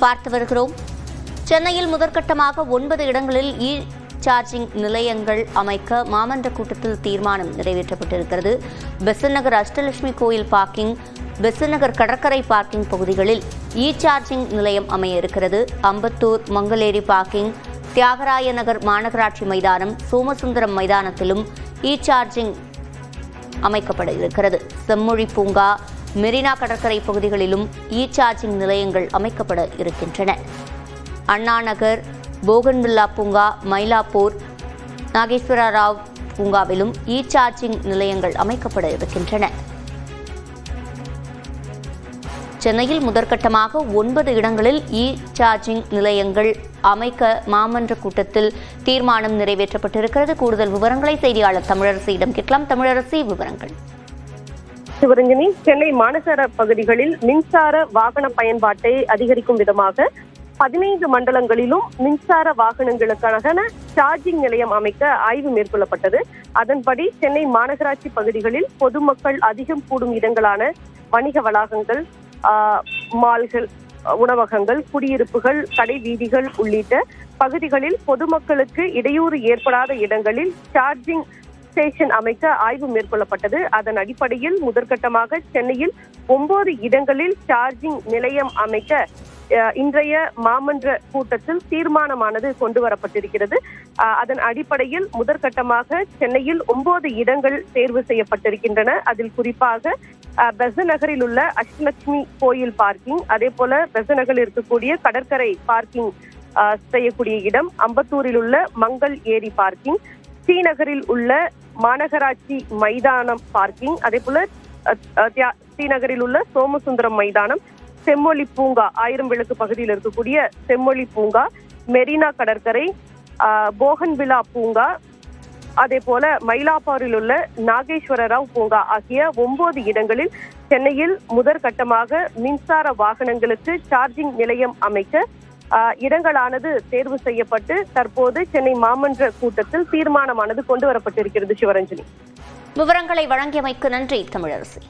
பார்த்து வருகிறோம். சென்னையில் முதற்கட்டமாக 9 இடங்களில் சார்ஜிங் நிலையங்கள் அமைக்க மாமன்ற கூட்டத்தில் தீர்மானம் நிறைவேற்றப்பட்டிருக்கிறது. பெசன்ட் நகர் அஷ்டலட்சுமி கோயில் பார்க்கிங், பெசன்ட் நகர் கடற்கரை பார்க்கிங் பகுதிகளில் சார்ஜிங் நிலையம் அமைய இருக்கிறது. அம்பத்தூர், மங்களேரி பார்க்கிங், தியாகராய நகர் மாநகராட்சி மைதானம், சோமசுந்தரம் மைதானத்திலும் சார்ஜிங் அமைக்கப்பட இருக்கிறது. செம்மொழி பூங்கா, மெரினா கடற்கரை பகுதிகளிலும் சார்ஜிங் நிலையங்கள் அமைக்கப்பட இருக்கின்றன. அண்ணா நகர், போகன்வில்லா பூங்கா, மயிலாப்பூர், நாகேஸ்வர ராவ் பூங்காவிலும் சார்ஜிங் நிலையங்கள் அமைக்கப்பட இருக்கின்றன. சென்னையில் முதற்கட்டமாக 9 இடங்களில் சார்ஜிங் நிலையங்கள் அமைக்க மாமன்ற கூட்டத்தில் தீர்மானம் நிறைவேற்றப்பட்டிருக்கிறது. கூடுதல் விவரங்களை செய்தியாளர் தமிழரசியிடம் கேட்கலாம். தமிழரசி, விவரங்கள். சிவரஞ்சனி, சென்னை மாநகர பகுதிகளில் மின்சார வாகன பயன்பாட்டை அதிகரிக்கும் விதமாக 15 மண்டலங்களிலும் மின்சார வாகனங்களுக்கான சார்ஜிங் நிலையம் அமைக்க ஆய்வு மேற்கொள்ளப்பட்டது. அதன்படி சென்னை மாநகராட்சி பகுதிகளில் பொதுமக்கள் அதிகம் கூடும் இடங்களான வணிக வளாகங்கள், மால்கள், உணவகங்கள், குடியிருப்புகள், கடை வீதிகள் உள்ளிட்ட பகுதிகளில் பொதுமக்களுக்கு இடையூறு ஏற்படாத இடங்களில் சார்ஜிங் ஸ்டேஷன் அமைக்க ஆய்வு மேற்கொள்ளப்பட்டது. அதன் அடிப்படையில் முதற்கட்டமாக சென்னையில் 9 இடங்களில் சார்ஜிங் நிலையம் அமைக்க இன்றைய மாமன்ற கூட்டத்தில் தீர்மானமானது கொண்டு வரப்பட்டிருக்கிறது. அதன் அடிப்படையில் முதற்கட்டமாக சென்னையில் 9 இடங்கள் தேர்வு செய்யப்பட்டிருக்கின்றன. அதில் குறிப்பாக பெசன்ட் நகரில் உள்ள அஷ்டலட்சுமி கோயில் பார்க்கிங், அதே போல பெசன்ட் நகரில் இருக்கக்கூடிய கடற்கரை பார்க்கிங் செய்யக்கூடிய இடம், அம்பத்தூரில் உள்ள மங்கள் ஏரி பார்க்கிங், ஸ்ரீநகரில் உள்ள மாநகராட்சி மைதானம் பார்க்கிங், அதே போல ஸ்ரீநகரில் உள்ள சோமசுந்தரம் மைதானம், செம்மொழி பூங்கா, 1000 விளக்கு பகுதியில் இருக்கக்கூடிய செம்மொழி பூங்கா, மெரினா கடற்கரை, போகன்வில்லா பூங்கா, அதே போல மயிலாப்பூரில் உள்ள நாகேஸ்வர ராவ் பூங்கா ஆகிய 9 இடங்களில் சென்னையில் முதற்கட்டமாக மின்சார வாகனங்களுக்கு சார்ஜிங் நிலையம் அமைக்க இடங்களானது தேர்வு செய்யப்பட்டு தற்போது சென்னை மாமன்ற கூட்டத்தில் தீர்மானமானது கொண்டு வரப்பட்டிருக்கிறது. சிவரஞ்சனி, விவரங்களை வழங்கியமைக்கு நன்றி தமிழரசி.